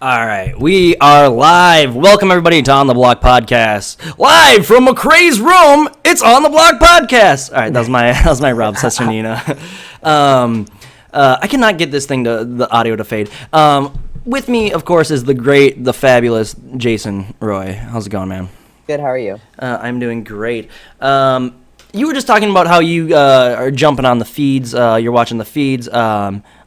All right, we are live. Welcome everybody to On the Block Podcast. Live from McCrae's room, it's On the Block Podcast. All right, that was my Rob Cesternina. I cannot get this thing the audio to fade. With me, of course, is the great, the fabulous Jason Roy. How's it going, man? Good. How are you? I'm doing great. You were just talking about how you are jumping on the feeds. You're watching the feeds.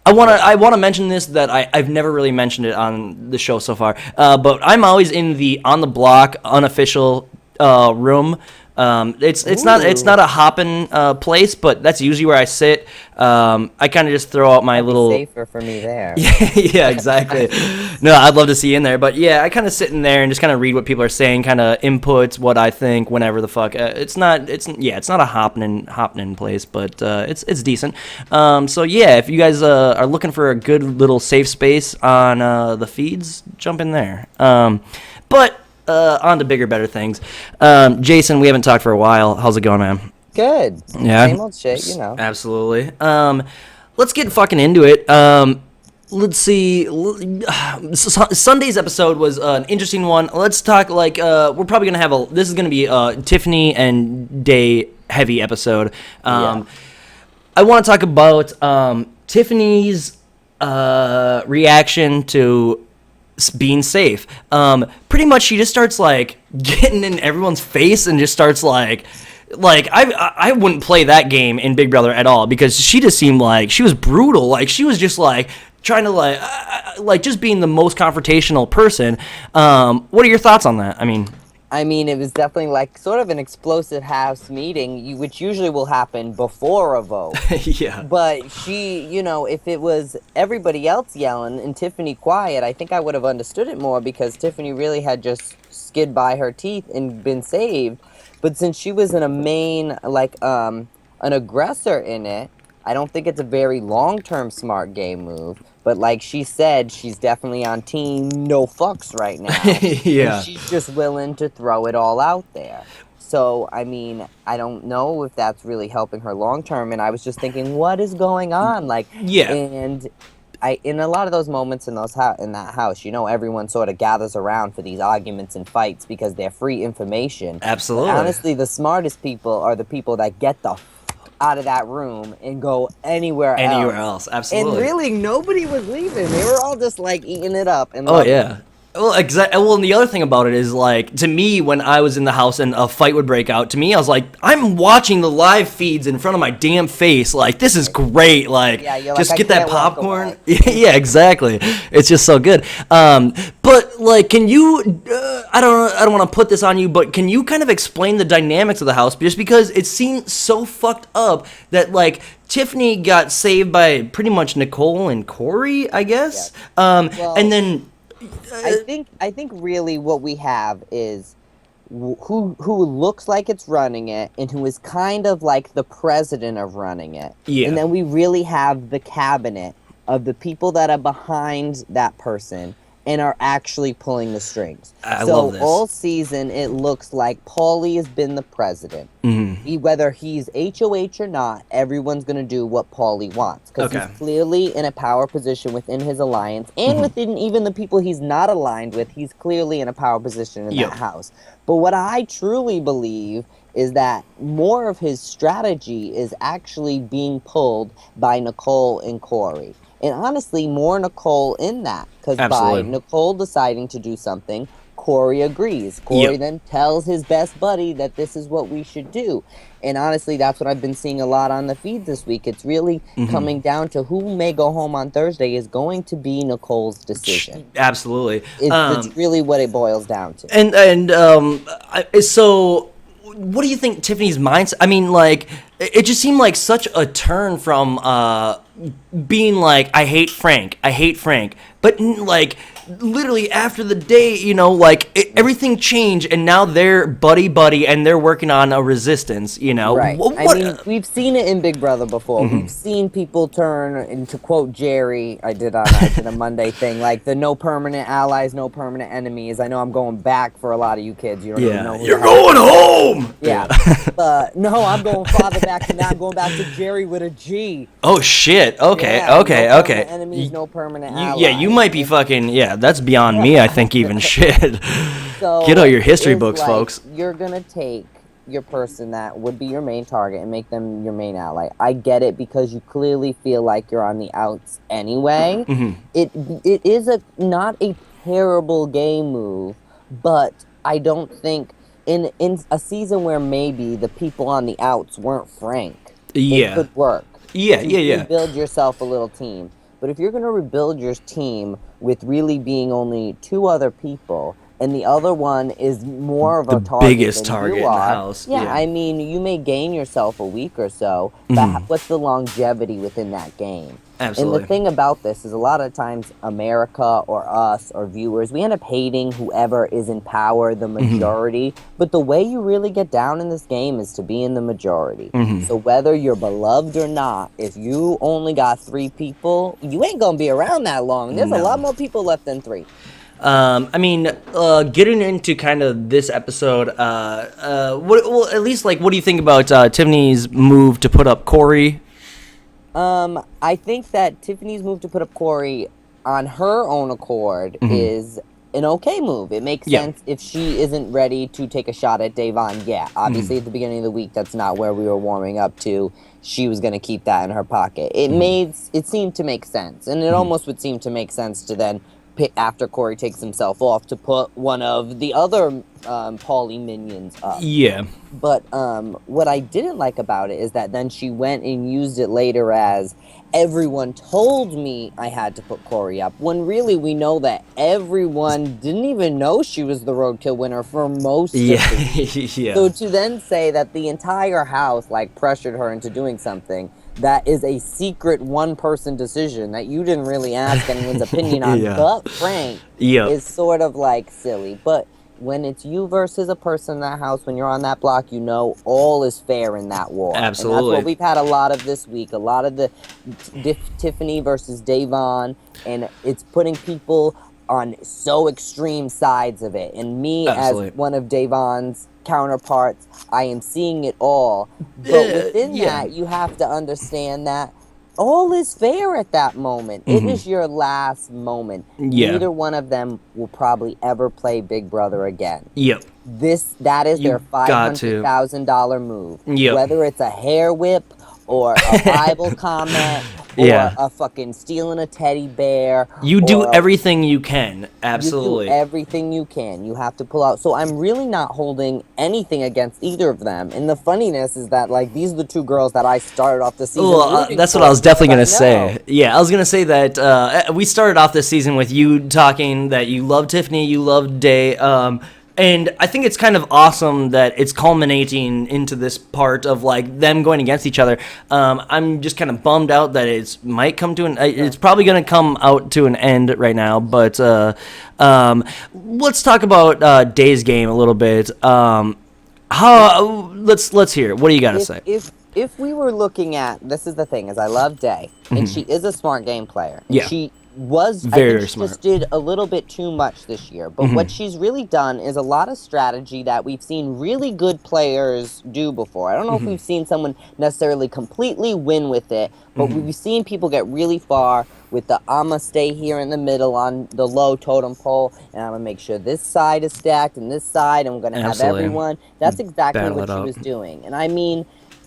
I want to mention this that I've never really mentioned it on the show so far. But I'm always in the On the Block unofficial room. It's not a hopping place, but that's usually where I sit. I kind of just throw out my little safer for me there. Yeah, exactly. No, I'd love to see you in there, but yeah, I kind of sit in there and just kind of read what people are saying, kind of inputs what I think, whenever the fuck. It's not a hopping in place, but it's decent. So yeah, if you guys are looking for a good little safe space on the feeds, jump in there. But on to bigger, better things. Jason, we haven't talked for a while. How's it going, man? Good. Yeah. Same old shit, you know. Absolutely. Let's get fucking into it. Let's see. Sunday's episode was an interesting one. Let's talk we're probably gonna have this is gonna be a Tiffany and Day heavy episode. I want to talk about Tiffany's reaction to being safe. Pretty much she just starts getting in everyone's face and just starts I wouldn't play that game in Big Brother at all, because she just seemed like she was brutal. She was just trying to just being the most confrontational person. What are your thoughts on that? I mean, it was definitely sort of an explosive house meeting, which usually will happen before a vote. Yeah. But she, if it was everybody else yelling and Tiffany quiet, I think I would have understood it more, because Tiffany really had just skid by her teeth and been saved. But since she was in a main, an aggressor in it, I don't think it's a very long-term smart game move. But like she said, she's definitely on team no fucks right now. Yeah. And she's just willing to throw it all out there. So, I don't know if that's really helping her long-term. And I was just thinking, what is going on? Yeah. And in a lot of those moments in that house, everyone sort of gathers around for these arguments and fights because they're free information. Absolutely. But honestly, the smartest people are the people that get the out of that room and go anywhere else. Absolutely. And really, nobody was leaving. They were all just eating it up. And yeah. Well, exactly. Well, and the other thing about it is, to me, when I was in the house and a fight would break out, to me, I was like, I'm watching the live feeds in front of my damn face. This is great. Just get that popcorn. Yeah, exactly. It's just so good. But can you? I don't want to put this on you, but can you kind of explain the dynamics of the house? Just because it seemed so fucked up that Tiffany got saved by pretty much Nicole and Corey, I guess. Yeah. And then. I think really what we have is who looks like it's running it and who is kind of like the president of running it. Yeah. And then we really have the cabinet of the people that are behind that person and are actually pulling the strings. I love this. All season, it looks like Paulie has been the president. Mm-hmm. Whether he's HOH or not, everyone's going to do what Paulie wants. Because he's clearly in a power position within his alliance. And within even the people he's not aligned with, he's clearly in a power position in that house. But what I truly believe is that more of his strategy is actually being pulled by Nicole and Corey. And honestly, more Nicole in that. Because by Nicole deciding to do something, Corey agrees. Corey then tells his best buddy that this is what we should do. And honestly, that's what I've been seeing a lot on the feed this week. It's really coming down to who may go home on Thursday is going to be Nicole's decision. Absolutely. It's really what it boils down to. So what do you think Tiffany's mindset? It just seemed like such a turn from being I hate Frank, but literally after the day, everything changed, and now they're buddy, and they're working on a resistance, Right. We've seen it in Big Brother before. We've seen people turn, and to quote Jerry, I did a Monday thing, the no permanent allies, no permanent enemies. I know I'm going back for a lot of you kids. You don't even know who you're going home! Yeah. No, I'm going farther back than that. I'm going back to Jerry with a G. Oh, shit. Okay. No permanent enemies, no permanent allies. Yeah, you might be fucking, that's beyond me, I think, even. Shit. So get out your history books, folks. You're going to take your person that would be your main target and make them your main ally. I get it, because you clearly feel like you're on the outs anyway. It is not a terrible game move, but I don't think in a season where maybe the people on the outs weren't frank, it could work. Rebuild yourself a little team. But if you're going to rebuild your team with really being only 2 other people, and the other one is more of a target, biggest target in the house. Yeah, I mean, you may gain yourself a week or so, but what's the longevity within that game? Absolutely. And the thing about this is, a lot of times America or us or viewers, we end up hating whoever is in power, the majority. But the way you really get down in this game is to be in the majority. So whether you're beloved or not, if you only got 3 people, you ain't gonna be around that long. There's a lot more people left than 3. I mean, getting into kind of this episode, at least, like, what do you think about Tiffany's move to put up Corey? I think that Tiffany's move to put up Corey on her own accord is an okay move. It makes sense if she isn't ready to take a shot at Da'Vonne. Yeah, obviously at the beginning of the week, that's not where we were warming up to. She was going to keep that in her pocket. It seemed to make sense, and it almost would seem to make sense to then, after Corey takes himself off, to put one of the other Paulie minions up. Yeah. But what I didn't like about it is that then she went and used it later as, everyone told me I had to put Corey up, when really we know that everyone didn't even know she was the Roadkill winner for most of it. So to then say that the entire house like pressured her into doing something that is a secret one-person decision that you didn't really ask anyone's opinion on, but Frank, is sort of like silly. But when it's you versus a person in that house, when you're on that block, you know all is fair in that war. Absolutely. And that's what we've had a lot of this week, a lot of the Tiffany versus Da'Vonne, and it's putting people on so extreme sides of it. And me, as one of Da'Vonne's counterparts, I am seeing it all. But within that, you have to understand that all is fair at that moment. It is your last moment. Neither one of them will probably ever play Big Brother again. That is their $500,000 move. Whether it's a hair whip or a Bible comment or a fucking stealing a teddy bear. You do everything you can. Absolutely. You do everything you can. You have to pull out. So I'm really not holding anything against either of them. And the funniness is that, like, these are the 2 girls that I started off the season. That's what I was definitely going to say. Yeah, I was going to say that we started off this season with you talking that you love Tiffany, you love Day. And I think it's kind of awesome that it's culminating into this part of, like, them going against each other. I'm just kind of bummed out that it might come to it's probably going to come out to an end right now. But let's talk about Day's game a little bit. Let's hear it. What do you got to say? If we were looking at, this is the thing, is I love Day, and she is a smart game player. She was very she smart. Just did a little bit too much this year. But what she's really done is a lot of strategy that we've seen really good players do before. I don't know if we've seen someone necessarily completely win with it, but we've seen people get really far with the I'ma stay here in the middle on the low totem pole, and I'm gonna make sure this side is stacked and this side, and I'm gonna have everyone. That's exactly what she was doing. And I mean,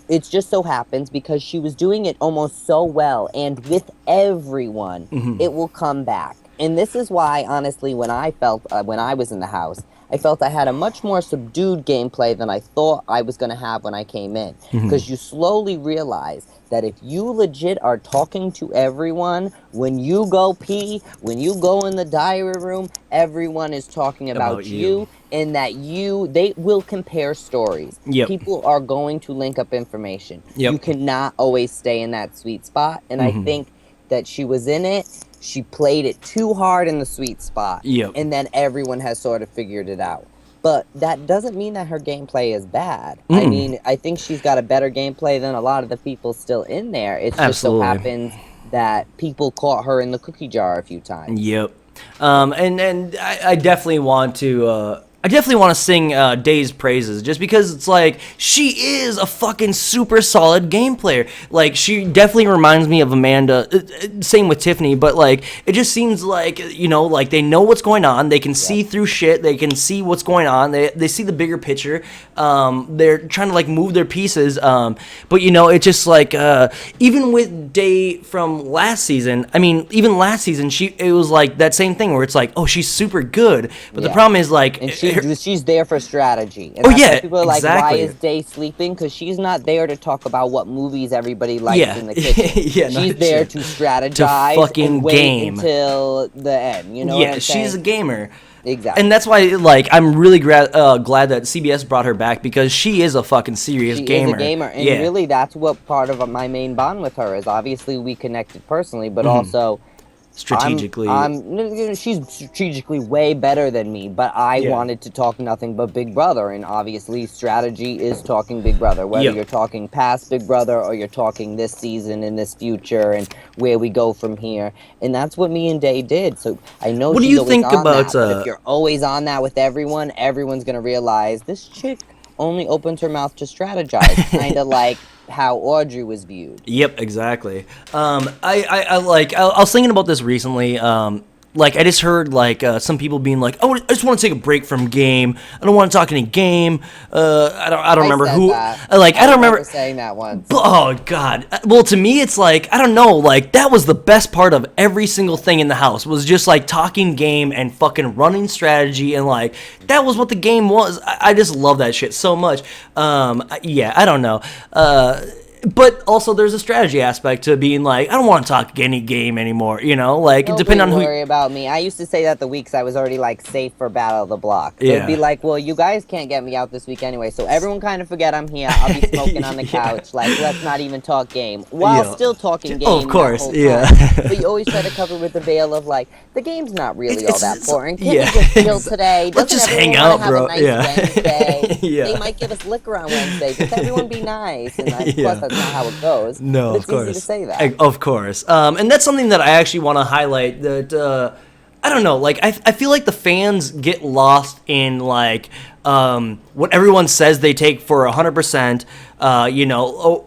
it just so happens because she was doing it almost so well, and with everyone, it will come back. And this is why, honestly, when I was in the house, I felt I had a much more subdued gameplay than I thought I was going to have when I came in. Because you slowly realize that if you legit are talking to everyone, when you go pee, when you go in the diary room, everyone is talking about you. And that they will compare stories. People are going to link up information. You cannot always stay in that sweet spot. And I think that she was in it. She played it too hard in the sweet spot. And then everyone has sort of figured it out. But that doesn't mean that her gameplay is bad. I mean, I think she's got a better gameplay than a lot of the people still in there. It just so happens that people caught her in the cookie jar a few times. And I definitely want to I definitely want to sing Day's praises just because it's like she is a fucking super solid game player. Like she definitely reminds me of Amanda. Same with Tiffany, but like it just seems like like they know what's going on. They can see through shit. They can see what's going on. They see the bigger picture. They're trying to like move their pieces. But it's just like even with Day from last season. I mean, even last season it was like that same thing where it's like, oh, she's super good, but the problem is like. And she's there for strategy. And people are like, why is Day sleeping? Because she's not there to talk about what movies everybody likes in the kitchen. She's there to strategize and wait until the end. You know what I'm saying? She's a gamer. Exactly. And that's why, like, I'm really glad that CBS brought her back because she is a fucking serious gamer. She is a gamer. And really, that's what part of my main bond with her is. Obviously, we connected personally, but also... strategically. She's strategically way better than me, but I wanted to talk nothing but Big Brother, and obviously strategy is talking Big Brother, whether you're talking past Big Brother or you're talking this season and this future and where we go from here, and that's what me and Day did. So I know what she's do you always think on about that, but if you're always on that with everyone's gonna realize this chick only opens her mouth to strategize, kind of like how Audrey was viewed. Yep, exactly. I was thinking about this recently. Like I just heard like some people being like, "Oh, I just want to take a break from game. I don't want to talk any game." I don't remember who. That. I don't remember saying that once. Oh God. Well, to me, it's like I don't know. Like that was the best part of every single thing in the house was just like talking game and fucking running strategy and like that was what the game was. I just love that shit so much. I don't know. But also, there's a strategy aspect to being like, I don't want to talk any game anymore, like, depending on who... Don't worry about me. I used to say that the weeks I was already, like, safe for Battle of the Block. It'd be like, well, you guys can't get me out this week anyway, so everyone kind of forget I'm here. I'll be smoking on the couch. Like, let's not even talk game. While still talking game. Oh, of course, But you always try to cover with the veil of, like, the game's not really all that boring. Can't we just chill today? Let's just hang out, bro. Wednesday? They might give us liquor on Wednesday. Just everyone be nice. And of course, that's not how it goes. No, but of course. It's easy to say that. Of course. And that's something that I actually want to highlight that, I don't know, like, I feel like the fans get lost in, like, what everyone says they take for 100%,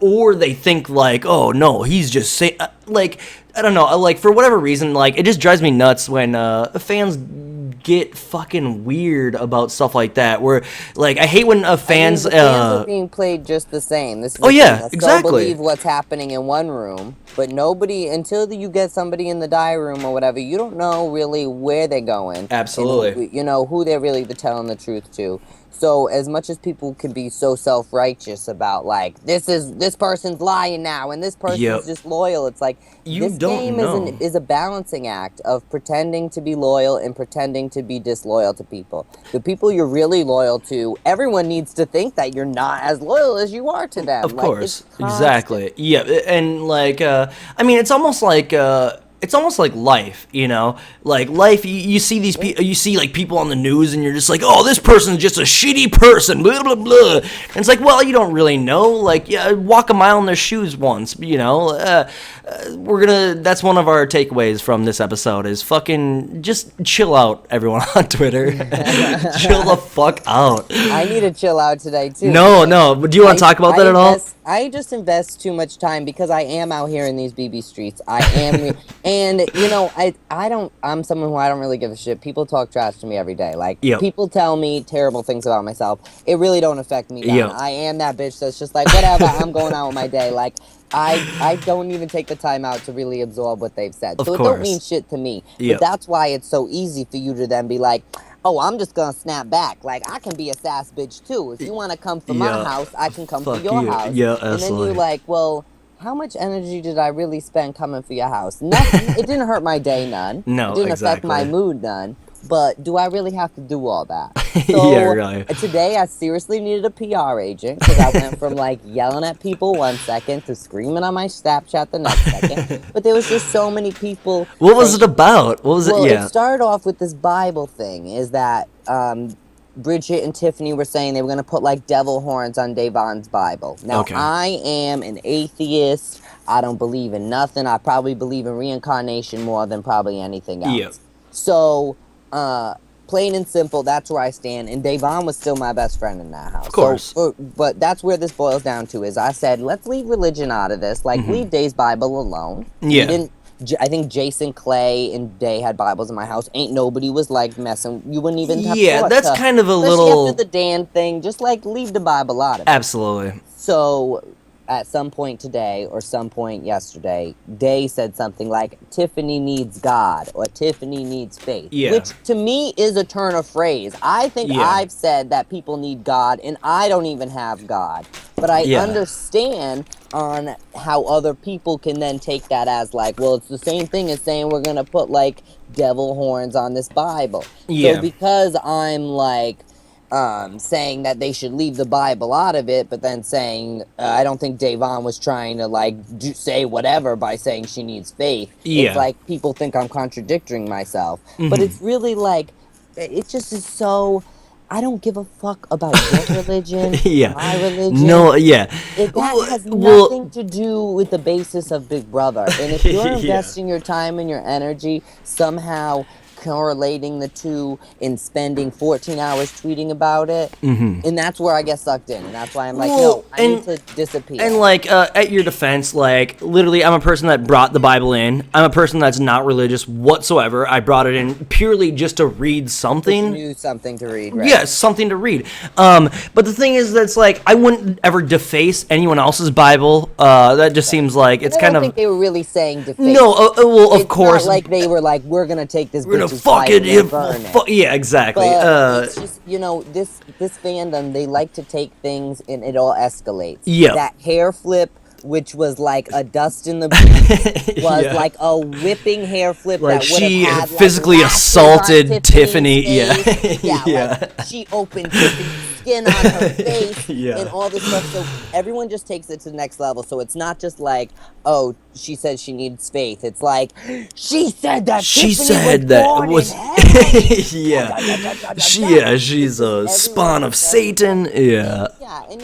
or they think, like, oh, no, he's just saying, like, I don't know, like, for whatever reason, like, it just drives me nuts when fans get fucking weird about stuff like that. Where, like, I hate when fans. The fans are being played just the same. This is exactly. Believe what's happening in one room, but nobody until you get somebody in the diary room or whatever. You don't know really where they're going. Absolutely. Who they're really telling the truth to. So as much as people can be so self-righteous about like this person's lying now and this person's just loyal, it's like this game is a balancing act of pretending to be loyal and pretending to be disloyal to people. The people you're really loyal to, everyone needs to think that you're not as loyal as you are to them. Of course, exactly. Yeah, and like I mean, it's almost like life, like life. You see these people, you see like people on the news, and you're just like, oh, this person's just a shitty person, blah blah blah. And it's like, well, you don't really know. Like, walk a mile in their shoes once, That's one of our takeaways from this episode is fucking just chill out, everyone on Twitter. Chill the fuck out. I need to chill out today too. No. Do you want to talk about that at all? I just invest too much time because I am out here in these BB streets. I am, and I'm someone who I don't really give a shit. People talk trash to me every day. Like people tell me terrible things about myself. It really don't affect me. I am that bitch that's just like whatever. I'm going out with my day. Like I don't even take the time out to really absorb what they've said. So it don't mean shit to me. But that's why it's so easy for you to then be like, oh, I'm just gonna snap back. Like, I can be a sass bitch too. If you want to come for my house, I can come for your house. Yeah, absolutely. And then you're like, well, how much energy did I really spend coming for your house? Nothing. It didn't hurt my day none. No, it didn't affect my mood none. But do I really have to do all that? So really. Today I seriously needed a PR agent because I went from like yelling at people 1 second to screaming on my Snapchat the next second. But there was just so many people. What was it about? What was it? It started off with this Bible thing. Is that Bridget and Tiffany were saying they were going to put like devil horns on Davon's Bible. Now I am an atheist. I don't believe in nothing. I probably believe in reincarnation more than probably anything else. So plain and simple, that's where I stand. And Davon was still my best friend in that house. Of course. So, but that's where this boils down to is I said, let's leave religion out of this. Like, leave Day's Bible alone. Yeah. I think Jason Clay and Day had Bibles in my house. Ain't nobody was like messing. You wouldn't even have that's kind of a little... after the Dan thing, just like leave the Bible out of it. Absolutely. So at some point today or some point yesterday, Day said something like, Tiffany needs God or Tiffany needs faith. Yeah. Which to me is a turn of phrase. I think I've said that people need God and I don't even have God. But I understand on how other people can then take that as like, well, it's the same thing as saying we're going to put like devil horns on this Bible. Yeah. So because I'm like, saying that they should leave the Bible out of it, but then saying I don't think Davon was trying to like say whatever by saying she needs faith. Yeah. It's like people think I'm contradicting myself, but it's really like it just is so. I don't give a fuck about your religion, my religion. No, that has nothing to do with the basis of Big Brother. And if you're investing your time and your energy somehow correlating the two and spending 14 hours tweeting about it, and that's where I get sucked in, and that's why I'm like, no, I need to disappear. And like, at your defense, like, literally, I'm a person that brought the Bible in. I'm a person that's not religious whatsoever. I brought it in purely just to read something. Just knew something to read, right? Yeah, something to read. But the thing is, that's like, I wouldn't ever deface anyone else's Bible. That just seems like it's kind of. I don't think they were really saying deface. No, well, of course. Not like they were like, we're gonna take this. We're gonna fuck it. Yeah, exactly. But it's just, this fandom, they like to take things and it all escalates. Yeah. That hair flip, which was like a dust in the breeze, was like a whipping hair flip like that would have she had, physically like, assaulted Tiffany. Like, she opened Tiffany's skin on her face and all this stuff. So everyone just takes it to the next level. So it's not just like, oh, she said she needs faith. It's like, she said that Tiffany was she's a spawn of Satan. Yeah, and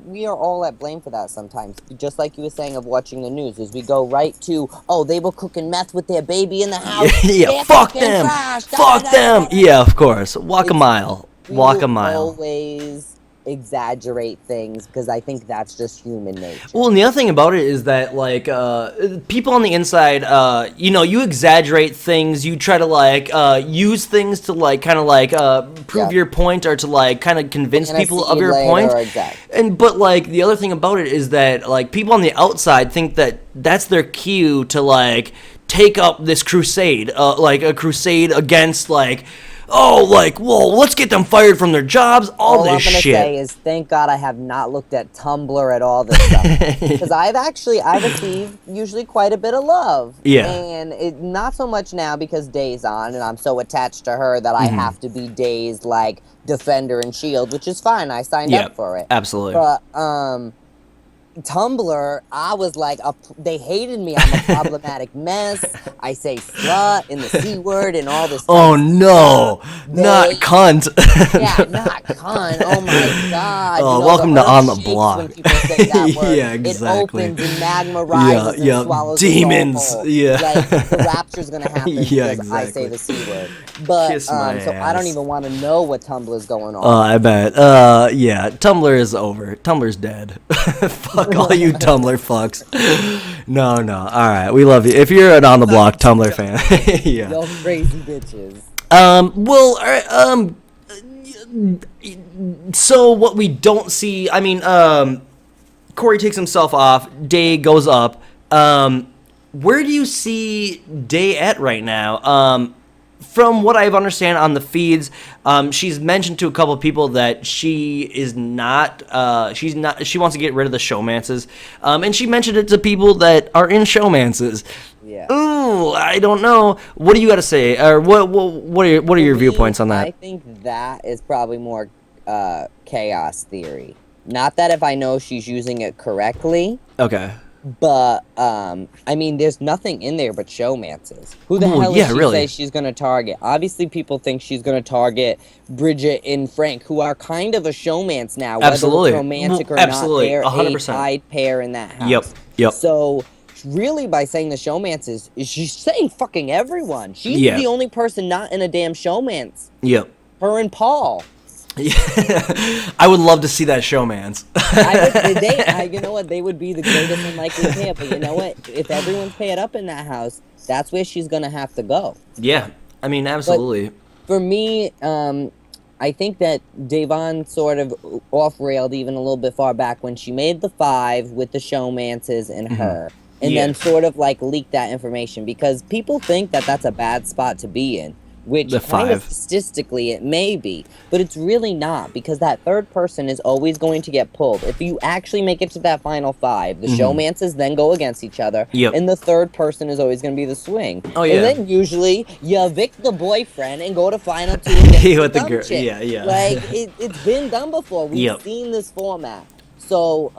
we are all at blame for that sometimes. Just like you were saying of watching the news, as we go right to, oh, they were cooking meth with their baby in the house. Fuck them. Fuck them. Yeah, of course. Walk a mile. Always exaggerate things because I think that's just human nature. Well, and the other thing about it is that, like, people on the inside, you exaggerate things. You try to, like, use things to, like, kind of, like, prove your point or to, like, kind of convince people of your point. But, like, the other thing about it is that, like, people on the outside think that that's their cue to, like, take up this crusade, like a crusade against, like, oh, like, whoa, let's get them fired from their jobs, all this shit. All I'm going to say is, thank God I have not looked at Tumblr at all this stuff. Because I receive usually quite a bit of love. Yeah. And not so much now because Day's on, and I'm so attached to her that I have to be Day's, like, defender and shield, which is fine. I signed up for it. Absolutely. But, Tumblr, I was like, they hated me. I'm a problematic mess. I say slut and the C word and all this. Oh no, not cunt. Not cunt. Oh my God. Oh, welcome to On the Block. When people say that word. Yeah, exactly. It opens and magma rises and swallows demons. Like the rapture's gonna happen because exactly. I say the C word. But so I don't even want to know what Tumblr's going on. I bet. Tumblr is over. Tumblr's dead. Fuck all you Tumblr fucks. No. All right, we love you. If you're an On the Block Tumblr fan, yeah. Y'all crazy bitches. So what we don't see, I mean, Corey takes himself off. Day goes up. Where do you see Day at right now? From what I've understand on the feeds, she's mentioned to a couple of people that she is not, she wants to get rid of the showmances. And she mentioned it to people that are in showmances. Yeah. Ooh, I don't know. What do you got to say? Or what are your viewpoints on that? I think that is probably more chaos theory. Not that if I know she's using it correctly. Okay. But, I mean, there's nothing in there but showmances. Who the hell is she say she's going to target? Obviously, people think she's going to target Bridget and Frank, who are kind of a showmance now. Absolutely. Whether it's romantic or absolutely. not, they're 100%. a tied pair in that house. Yep. So really, by saying the showmances, is she's saying fucking everyone. She's the only person not in a damn showmance. Yep. Her and Paul. Yeah. I would love to see that showmance. You know what? They would be the greatest unlikely pair. But you know what? If everyone's paired up in that house, that's where she's gonna have to go. Yeah, I mean, absolutely. But for me, I think that Da'Vonne sort of off-railed even a little bit far back when she made the 5 with the showmances and her, and then sort of like leaked that information, because people think that that's a bad spot to be in. Which kind of statistically it may be, but it's really not, because that third person is always going to get pulled. If you actually make it to that final 5, the showmances then go against each other, and the third person is always going to be the swing. Oh, yeah. And then usually you evict the boyfriend and go to final 2 with the girl. Chick. Yeah. Like, it's been done before. We've seen this format. So,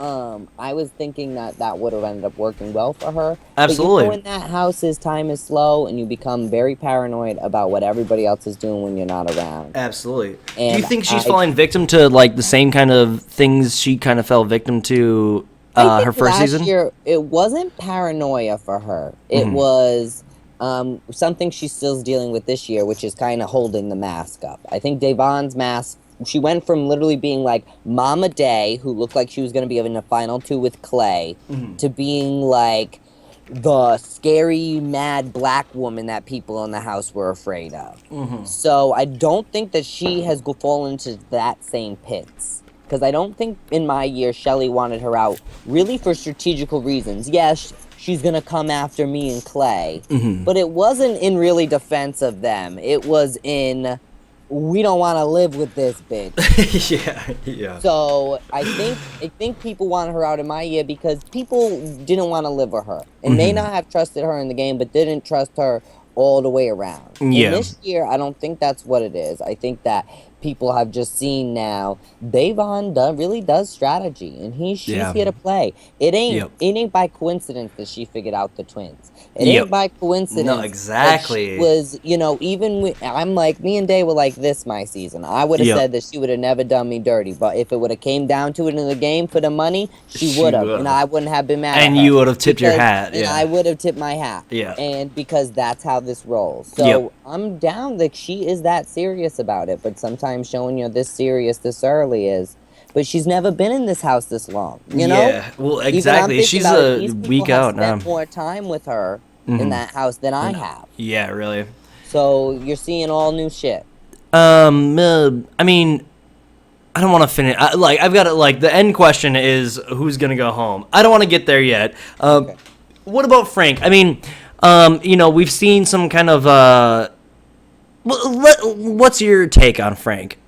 I was thinking that would have ended up working well for her. Absolutely. But in that house, time is slow, and you become very paranoid about what everybody else is doing when you're not around. Absolutely. And do you think she's falling victim to, like, the same kind of things she kind of fell victim to her first season? Last year, it wasn't paranoia for her. It was something she's still dealing with this year, which is kind of holding the mask up. I think Da'Vonne's mask, she went from literally being like Mama Day, who looked like she was going to be in the final 2 with Clay, to being like the scary, mad black woman that people in the house were afraid of. So I don't think that she has fallen into that same pits. Because I don't think in my year Shelley wanted her out really for strategical reasons. Yes, she's going to come after me and Clay. But it wasn't in really defense of them. It was in, we don't want to live with this bitch. Yeah. So I think people wanted her out in my year because people didn't want to live with her and may not have trusted her in the game, but didn't trust her all the way around. Yeah. And this year, I don't think that's what it is. I think that people have just seen now Da'Vonne really does strategy, and she's here to play. It ain't by coincidence that she figured out the twins. It ain't by coincidence. No, exactly. That she was, even I'm like, me and Day were like this my season. I would have said that she would have never done me dirty, but if it would have came down to it in the game for the money, she would have, and I wouldn't have been mad at her. And you would have tipped your hat. And I would have tipped my hat. Yeah. And because that's how this rolls. So I'm down that she is that serious about it, but sometimes showing you this serious this early is, but she's never been in this house this long, you know? Yeah, well, exactly. She's a week out now. Spent more time with her in that house than I have. Yeah, really. So you're seeing all new shit. I mean, I don't want to finish. I've got it. Like, the end question is who's gonna go home. I don't want to get there yet. Okay. What about Frank? I mean, we've seen some kind of. What's your take on Frank?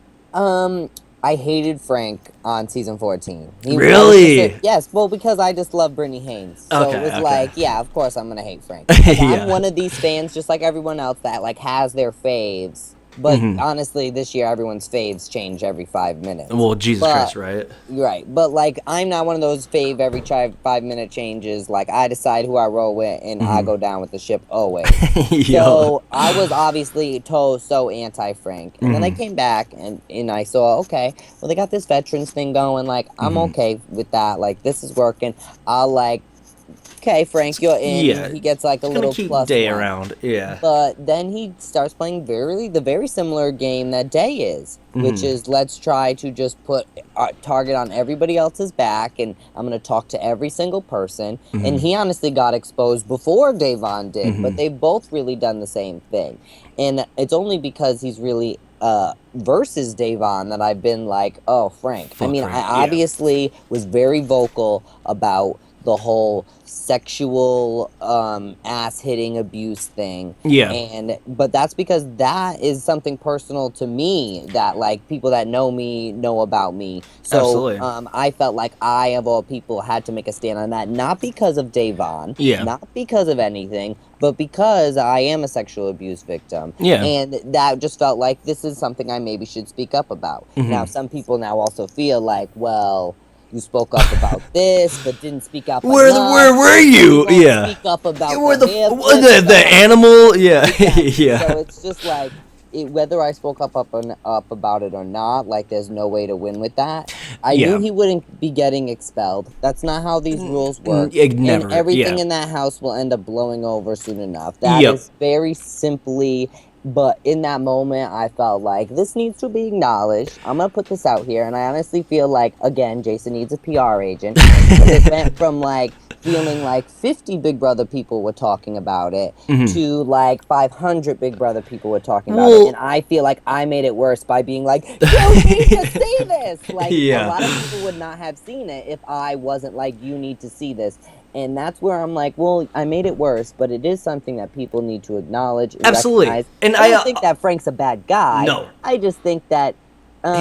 I hated Frank on season 14. Really? Yes, well, because I just love Brittany Haynes. So it was like, yeah, of course I'm gonna hate Frank. I'm one of these fans, just like everyone else, that like has their faves. But honestly, this year everyone's faves change every 5 minutes. Well, Jesus Christ, right? Right, but like I'm not one of those fave every 5 minute changes. Like I decide who I roll with, and I go down with the ship always. So I was obviously so anti-Frank, and then I came back and I saw, okay, well they got this veterans thing going. Like I'm okay with that. Like this is working. I'll like. Okay, Frank, you're in. Yeah. He gets like a little keep plus Day one. around. Yeah. But then he starts playing the very similar game that Day is, which is let's try to just put a target on everybody else's back, and I'm going to talk to every single person. And he honestly got exposed before Da'Vonne did, but they've both really done the same thing. And it's only because he's really versus Da'Vonne that I've been like, oh, Frank. I mean, I obviously was very vocal about the whole sexual ass-hitting abuse thing. Yeah. But that's because that is something personal to me that, like, people that know me know about me. So Absolutely. I felt like I, of all people, had to make a stand on that, not because of Da'Vonne, not because of anything, but because I am a sexual abuse victim. Yeah. And that just felt like this is something I maybe should speak up about. Now, some people now also feel like, well, you spoke up about this, but didn't speak up enough. Where were you? Speak up about the animal. Yeah. So it's just like, whether I spoke up about it or not, like there's no way to win with that. I knew he wouldn't be getting expelled. That's not how these rules work. Never. And everything in that house will end up blowing over soon enough. That is very simply. But in that moment, I felt like this needs to be acknowledged. I'm going to put this out here. And I honestly feel like, again, Jason needs a PR agent. It went from like feeling like 50 Big Brother people were talking about it to like 500 Big Brother people were talking about it. And I feel like I made it worse by being like, you need to see this. Like a lot of people would not have seen it if I wasn't like, you need to see this. And that's where I'm like, well, I made it worse, but it is something that people need to acknowledge and recognize. And I don't think that Frank's a bad guy. No. I just think that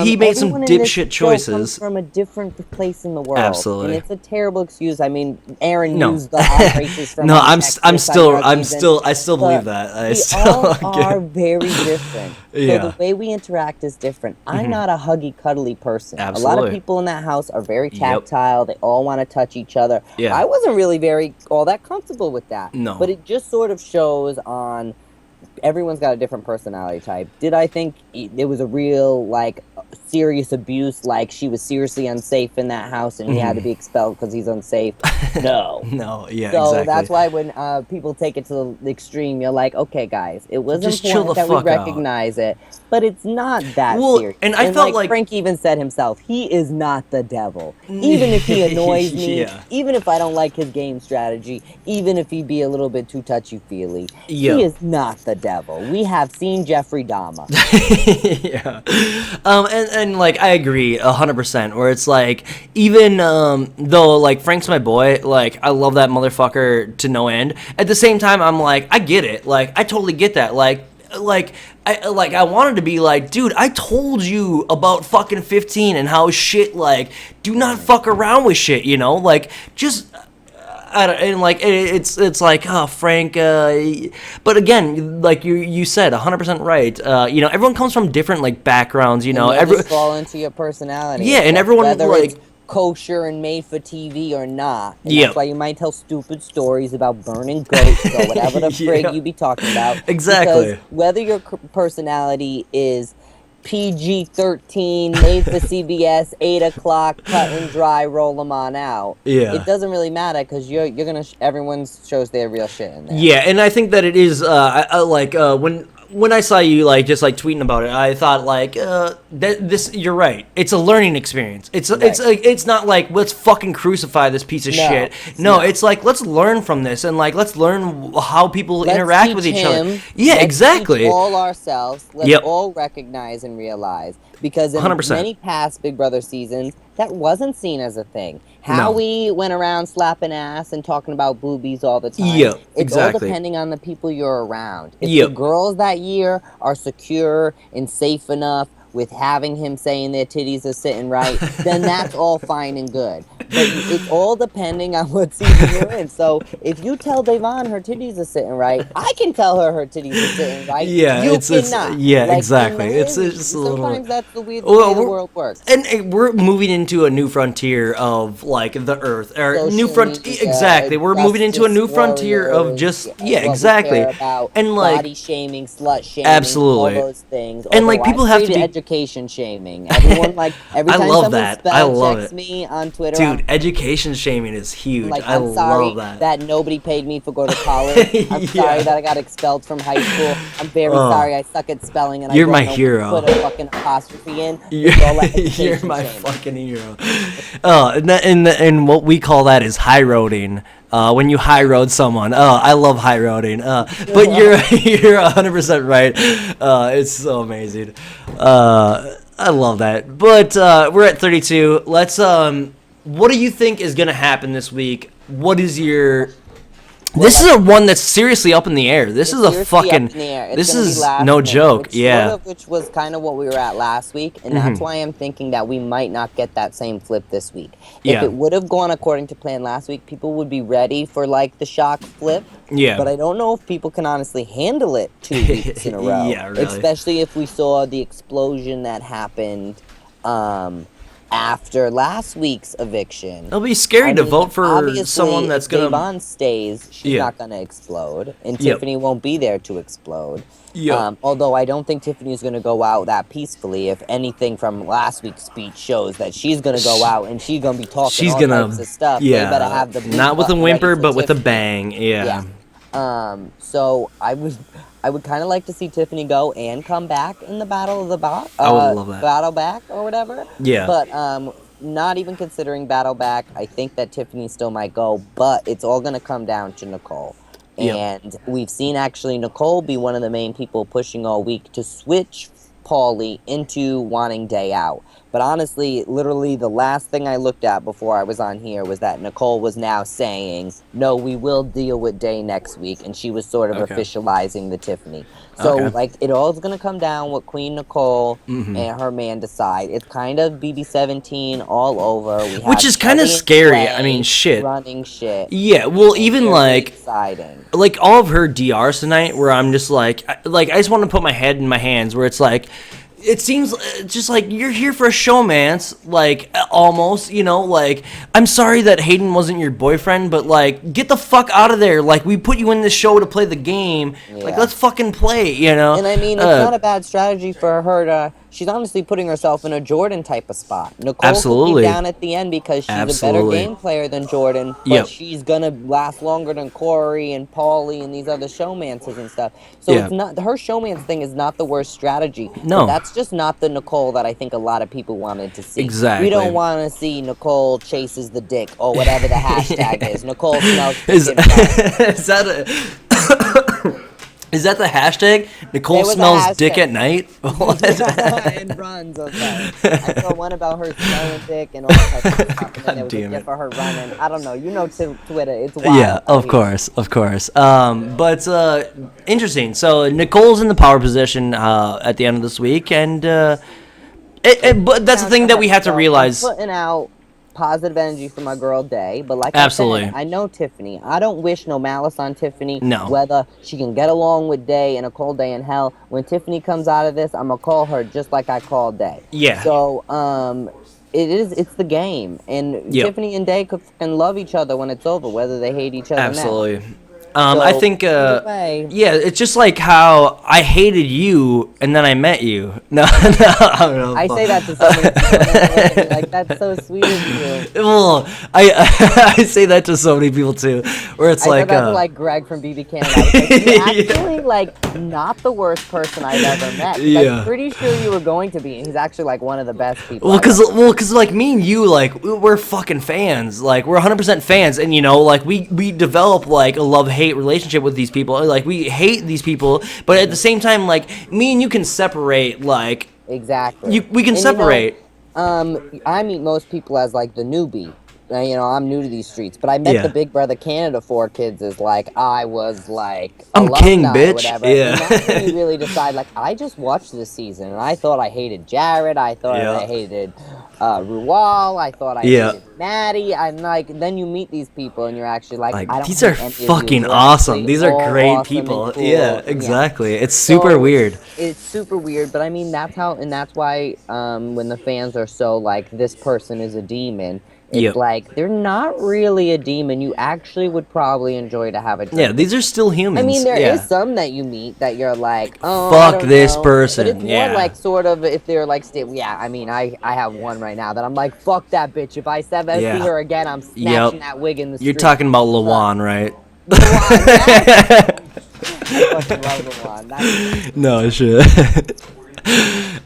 he made some dipshit choices. Comes from a different place in the world. Absolutely. And it's a terrible excuse. I mean, Aaron used the racist from I still believe that. We all are very different. So the way we interact is different. I'm not a huggy, cuddly person. Absolutely. A lot of people in that house are very tactile. They all want to touch each other. Yeah. I wasn't really all that comfortable with that. No. But it just sort of shows on... Everyone's got a different personality type. Did I think it was a real, like, serious abuse, like she was seriously unsafe in that house and he had to be expelled because he's unsafe? No. No, So that's why when people take it to the extreme, you're like, okay, guys, it was just important that we recognize it, but it's not that serious. And I felt like Frank even said himself, he is not the devil. Even if he annoys me, even if I don't like his game strategy, even if he be a little bit too touchy-feely, he is not the devil. We have seen Jeffrey Dahmer. And like I agree 100%. Where it's like even though like Frank's my boy, like I love that motherfucker to no end. At the same time, I'm like I get it. Like I totally get that. I wanted to be like, dude, I told you about fucking 15 and how shit. Like, do not fuck around with shit. You know, like just. It's like, oh, Frank, but again, like you said, 100% right. Everyone comes from different like backgrounds. Everyone fall into your personality. Yeah, and everyone whether like it's kosher and made for TV or not. And that's why you might tell stupid stories about burning goats or whatever the frig you be talking about. Exactly. Because whether your personality is PG-13, made for CBS, 8 o'clock, cut and dry, roll them on out. Yeah. It doesn't really matter because you're gonna everyone shows their real shit in there. Yeah, and I think that it is when I saw you like just like tweeting about it, I thought like this. You're right. It's a learning experience. It's not like let's fucking crucify this piece of shit. No, it's like let's learn from this and like let's learn how people interact with each other. Yeah, exactly. Teach all ourselves. Let's all recognize and realize because in 100%. many past Big Brother seasons that wasn't seen as a thing. Howie went around slapping ass and talking about boobies all the time. Yeah, it's all depending on the people you're around. If the girls that year are secure and safe enough with having him saying their titties are sitting right, then that's all fine and good. But it's all depending on what season you're in. So if you tell Devon her titties are sitting right, I can tell her titties are sitting right. Yeah, you cannot. Exactly. It's just a little. Sometimes that's the way the world works. And we're moving into a new frontier of like the Earth, or social new frontier. Exactly, we're moving into a new frontier of just exactly. And like body shaming, slut shaming, absolutely, all those things. And like people have to be education shaming. Everyone like every time someone spell checks me on Twitter, dude. Education shaming is huge. Like, I'm sorry that nobody paid me for go to college. I'm sorry that I got expelled from high school. I'm very sorry I suck at spelling and you're I my hero. Put a fucking apostrophe in. You're my fucking hero. And what we call that is high roading. When you high road someone, I love high roading. But you're 100% right. It's so amazing. I love that. But we're at 32. Let's what do you think is gonna happen this week? What is your? This is a one that's seriously up in the air. This is a fucking. This is no joke. Yeah. Which was kind of what we were at last week, and that's why I'm thinking that we might not get that same flip this week. If it would have gone according to plan last week, people would be ready for like the shock flip. Yeah. But I don't know if people can honestly handle it 2 weeks in a row. Yeah, really. Especially if we saw the explosion that happened. after last week's eviction. It'll be scary to vote for someone that's gonna. If Devon stays, she's not gonna explode, and Tiffany won't be there to explode. Although I don't think Tiffany's gonna go out that peacefully. If anything from last week's speech shows that she's gonna go out and she's gonna be talking types of stuff, they better have the not with a whimper, but with a bang. So I would kind of like to see Tiffany go and come back in the Battle of the I would love that. Battle Back or whatever. Yeah. But not even considering Battle Back, I think that Tiffany still might go, but it's all going to come down to Nicole. And we've seen actually Nicole be one of the main people pushing all week to switch Paulie into wanting Day out. But honestly, literally the last thing I looked at before I was on here was that Nicole was now saying, no, we will deal with Day next week. And she was sort of officializing the Tiffany. So, like, it all is going to come down what Queen Nicole and her man decide. It's kind of BB17 all over. Which is kind of scary. I mean, shit. Running shit. Yeah, well, even like... exciting. Like, all of her DRs tonight where I'm just like, I just want to put my head in my hands where it's like... It seems just like you're here for a showmance, like, almost, you know, like, I'm sorry that Hayden wasn't your boyfriend, but, like, get the fuck out of there. Like, we put you in this show to play the game. Like, let's fucking play, you know? And I mean, it's not a bad strategy for her to... She's honestly putting herself in a Jordan type of spot. Nicole will be down at the end because she's a better game player than Jordan, but she's going to last longer than Corey and Paulie and these other showmances and stuff. So it's not... Her showmance thing is not the worst strategy. No. That's just not the Nicole that I think a lot of people wanted to see. Exactly. We don't want to see Nicole chases the dick or whatever the hashtag is. Nicole smells chicken Is that the hashtag? Nicole smells dick at night? And runs, okay. I saw one about her smelling dick and all that type of stuff. And then there was a gif of her running. I don't know. You know Twitter. It's wild. Yeah, of course. But interesting. So Nicole's in the power position at the end of this week. And but that's the thing that we have to realize. I'm putting out positive energy for my girl Day, but like I said, I know Tiffany. I don't wish no malice on Tiffany. No. Whether she can get along with Day in a cold day in hell. When Tiffany comes out of this, I'm gonna call her just like I called Day. Yeah. So it's the game, and Tiffany and Day could fucking love each other when it's over, whether they hate each other. Absolutely. Now. I think, it's just like how I hated you and then I met you. No, I don't know. I say that to so many people. Like, that's so sweet of you. Well, I say that to so many people too, where it's I said that to like Greg from BB Canada. Like, you're actually like not the worst person I've ever met. I'm pretty sure you were going to be. And he's actually like one of the best people. Well, because like me and you, like we're fucking fans. Like we're 100% fans, and you know, like we develop like a love-hate relationship with these people. Like we hate these people, but at the same time, like me and you can separate. Like exactly, we can separate. I meet most people as like the newbie. You know, I'm new to these streets, but I met the Big Brother Canada 4 kids as like I was like I'm king, bitch. Or whatever. Yeah. And that's when you really decide. Like I just watched this season, and I thought I hated Jared. I thought I hated Rual. I thought I hated Maddie. I'm like, then you meet these people, and you're actually like I don't these are fucking awesome. These are great awesome people. Cool. Yeah, exactly. It's super weird. It's super weird, but I mean that's how, and that's why when the fans are so like this person is a demon. It's like, they're not really a demon. You actually would probably enjoy to have a drink. Yeah, these are still humans. I mean, there is some that you meet that you're like, oh, fuck this person. But it's more like sort of if they're like, I mean, I have one right now that I'm like, fuck that bitch. If I see her again, I'm snatching that wig in the street. You're talking about Lawan, right? Lawan, I fucking love Lawan. No, shit.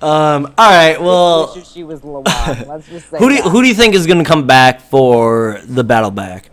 All right. Well, she was Lawan. Let's just say who do you think is gonna come back for the battle back?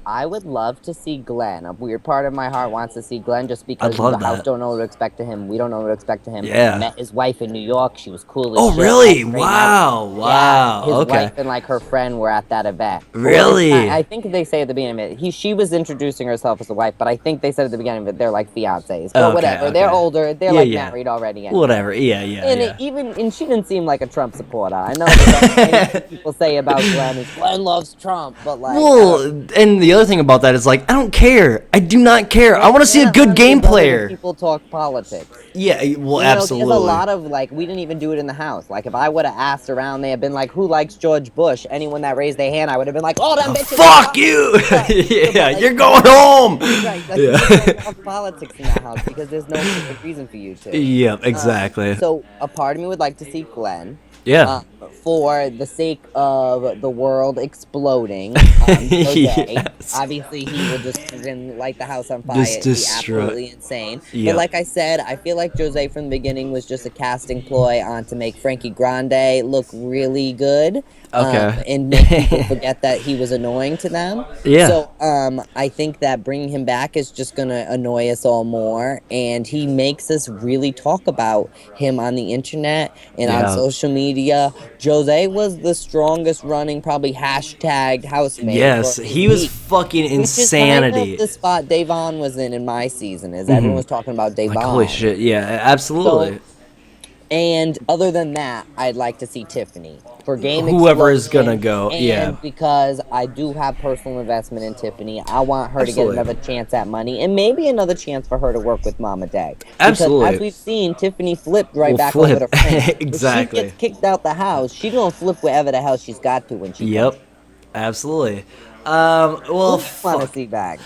I would love to see Glenn. A weird part of my heart wants to see Glenn just because the house don't know what to expect to him. We don't know what to expect to him. Yeah. I met his wife in New York. She was cool as shit. Oh, really? Wow. Yeah, his wife and like her friend were at that event. Really? I think they say at the beginning of it, she was introducing herself as a wife, but I think they said at the beginning of it, they're like fiancés. But whatever. They're older. They're married already. Anyway. Whatever. Yeah. And she didn't seem like a Trump supporter. I know that people say about Glenn is Glenn loves Trump, but like. Well, and the other thing about that is like I don't care. I do not care. I want to see a good game player. People talk politics. Yeah, well, absolutely. There's a lot of like we didn't even do it in the house. Like if I would have asked around, they had been like, "Who likes George Bush?" Anyone that raised their hand, I would have been like, "Oh, them bitches." Fuck you! Yeah, you're going home. Right. Yeah. Politics in the house because there's no specific reason for you to. Yep, exactly. So a part of me would like to see Glenn. Yeah. For the sake of the world exploding, yes. Obviously he will just light the house on fire. Just destroy. Absolutely insane. Yep. But like I said, I feel like Jose from the beginning was just a casting ploy on to make Frankie Grande look really good. Okay. And make people forget that he was annoying to them. Yeah. So I think that bringing him back is just going to annoy us all more. And he makes us really talk about him on the internet and on social media. Jose was the strongest running, probably hashtag housemate. Yes, he was fucking insanity. Which is kind of the spot Davon was in my season, is everyone was talking about Davon. Like, holy shit, yeah, absolutely. So, and other than that, I'd like to see Tiffany for game. Whoever is gonna go, and because I do have personal investment in Tiffany, I want her to get another chance at money and maybe another chance for her to work with Mama Day. Absolutely. Because as we've seen, Tiffany flipped back over to Frank. Exactly. If she gets kicked out the house, she gonna flip wherever the hell she's got to when she. Yep. Absolutely. Well, want to see back.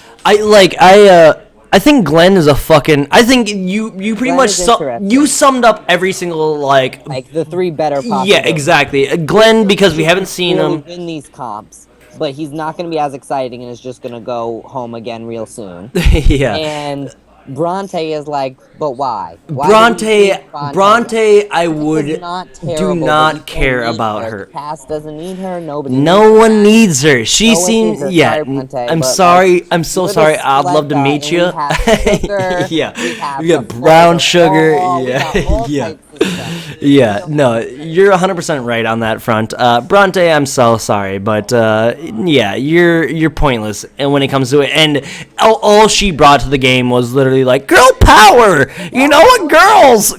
I think Glenn is a fucking. I think you pretty much you summed up every single like the three better. Yeah, exactly. Glenn, because we haven't seen him win these comps, but he's not going to be as exciting and is just going to go home again real soon. Yeah. And Bronte is like, but why? Bronte, I would do not care about her. The cast doesn't need her. Nobody. No one needs her. She seems. Yeah. I'm sorry. I'm so sorry. I'd love to meet you. Yeah. We got brown sugar. Yeah. Yeah. No, you're 100% right on that front. Bronte, I'm so sorry, but yeah, you're pointless. And when it comes to it, and all she brought to the game was literally like girl power. You know what, girls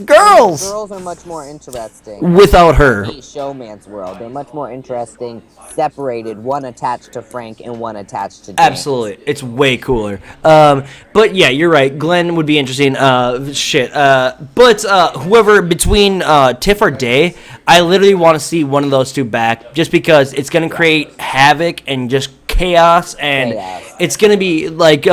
are much more interesting without her. Showman's world, they're much more interesting separated, one attached to Frank and one attached to James. Absolutely, it's way cooler. But yeah, you're right. Glenn would be interesting. But whoever between Tiff or Day, I literally want to see one of those two back, just because it's gonna create havoc and just chaos, and it's gonna be like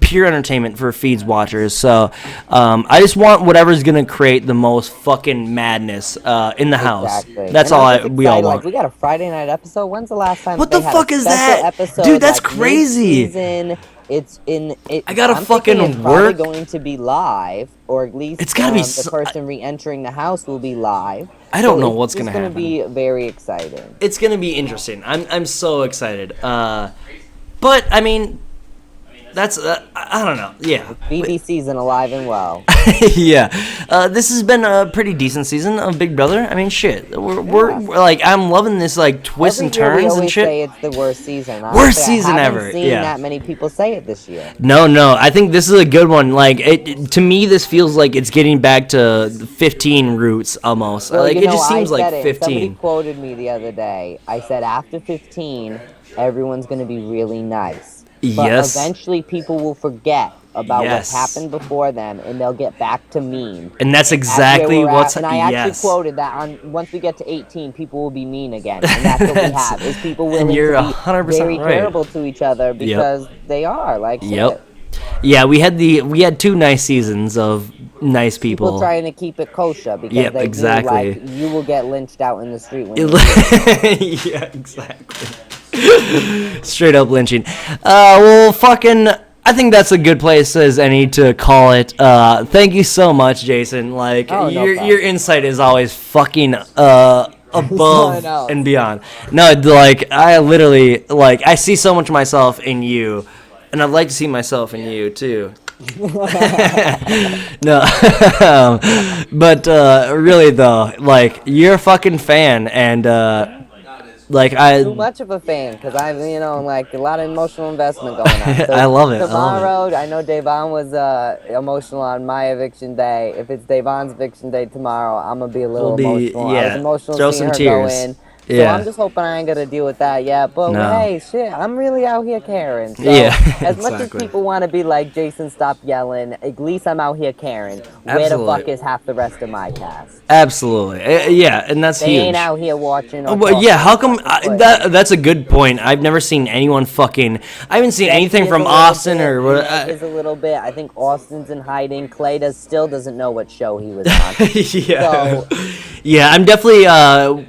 pure entertainment for Feeds watchers. So I just want whatever's gonna create the most fucking madness in the house. That's we all want. Like, we got a Friday night episode. When's the last time? What the fuck is that, episode, dude? That's crazy. I gotta fucking it's work. Probably going to be live, or at least it's gotta be the person re-entering the house will be live. I don't know what's gonna happen. It's gonna be very exciting. It's gonna be interesting. I'm so excited. But I mean, that's I don't know. Yeah. BB season alive and well. Yeah. This has been a pretty decent season of Big Brother. I mean, shit. We're like, I'm loving this like twists and turns and shit. Say it's the worst season. Worst season ever. I haven't seen that many people say it this year. No. I think this is a good one. Like, to me, this feels like it's getting back to 15 roots almost. Well, like, it just seems like 15. Somebody quoted me the other day. I said after 15, everyone's going to be really nice. But eventually people will forget about what happened before them, and they'll get back to mean. And that's exactly what's happening. And I actually quoted that once we get to 18, people will be mean again. And that's what we have, is people willing to be 100% very terrible to each other because they are, like shit. Yeah, we had 2 nice seasons of nice people trying to keep it kosher because they exactly. like you will get lynched out in the street when yeah, exactly. Straight up lynching. Well, fucking, I think that's a good place as any to call it. Thank you so much, Jason. Like, your insight is always fucking above and beyond. No, like, I literally, like, I see so much of myself in you, and I'd like to see myself in you too. No, but really though, like, you're a fucking fan, and like too much of a fan, because I've like a lot of emotional investment going on. So I love it. Tomorrow, I know Davon was emotional on my eviction day. If it's Davon's eviction day tomorrow, I'm gonna be a little emotional. Yeah, I was emotional throw seeing some her tears. go in. So Yeah. I'm just hoping I ain't gonna deal with that yet. But No. hey, shit, I'm really out here caring. So, Yeah, as much as exactly. people want to be like, Jason, stop yelling, at least I'm out here caring. Where the fuck Absolutely. is half the rest of my cast? Absolutely. Yeah, and that's They huge. ain't out here watching or Well, yeah, talking how or come fucking that's a good point. I've never seen anyone fucking I haven't seen Becky anything is from a little Austin bit, or what Meg is a little bit. I think Austin's in hiding. Clay still doesn't know what show he was on. Yeah. So, Yeah, I'm definitely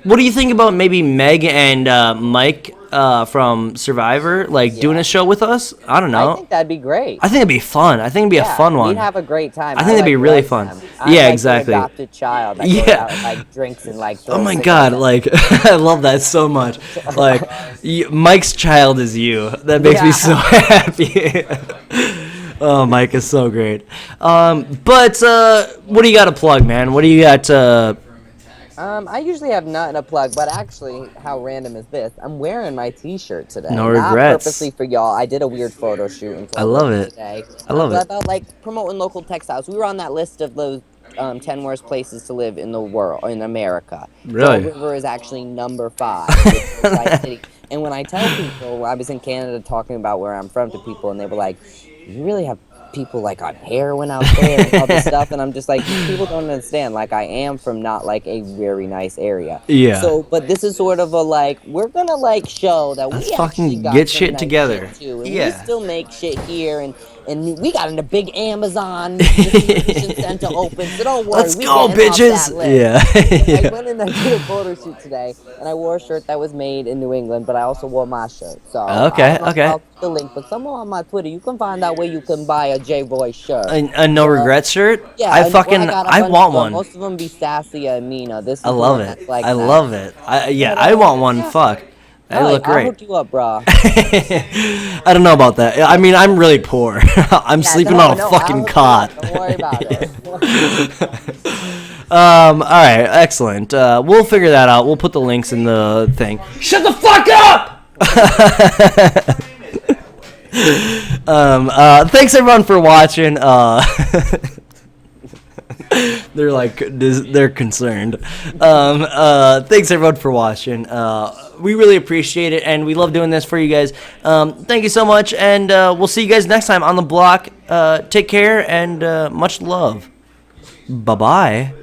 what do you think about maybe Meg and Mike from Survivor like doing a show with us? I don't know. I think that'd be great. I think it'd be fun. I think it'd be a fun one. We'd have a great time. I think it'd be really like fun. them. I'm Yeah, like exactly. The adopted child that Yeah. goes out and like drinks and like Oh throws my it god, at like I love that so much. Like Mike's child is you. That makes me so happy. Oh, Mike is so great. But what do you got to plug, man? What do you got? I usually have nothing to plug, but actually, how random is this? I'm wearing my T-shirt today. No Not regrets. purposely for y'all. I did a weird photo shoot in I love it. today. I love it. About like promoting local textiles. We were on that list of those 10 worst places to live in the world, in America. Really? Fall River is actually number 5. Which is Tri-City. And when I tell people, I was in Canada talking about where I'm from to people, and they were like, "You really have people like on heroin out there and all this stuff," and I'm just like, people don't understand. Like, I am from not like a very nice area. Yeah. So, but this is sort of a like, we're gonna like show that Let's we fucking actually got get some shit nice together. shit too, and Yeah. we still make shit here, and we got a big Amazon distribution center open. So don't worry. Let's we go, getting off bitches. that list. Yeah. I went in and did a photo shoot today, and I wore a shirt that was made in New England, but I also wore my shirt. So Okay, I'll okay. put the link, but somewhere on my Twitter, you can find out where you can buy a J-Boy shirt. A no regrets shirt? Yeah, I and, well, fucking got a I bunch want of them. one. Most of them be Sassy and Mina. This is I the love one it. that's like I that. love it. Yeah, But, I want one. yeah. Fuck. They Alright, look I'll great. hook you up, bro. I don't know about that. I mean, I'm really poor. I'm sleeping on a fucking I'll cot. hook you up. Don't worry about it. All right, excellent. We'll figure that out. We'll put the links in the thing. Shut the fuck up! Thanks everyone for watching. They're like, they're concerned. Thanks everyone for watching. We really appreciate it, and we love doing this for you guys. Thank you so much, and we'll see you guys next time on the block. Take care, and much love. Bye-bye.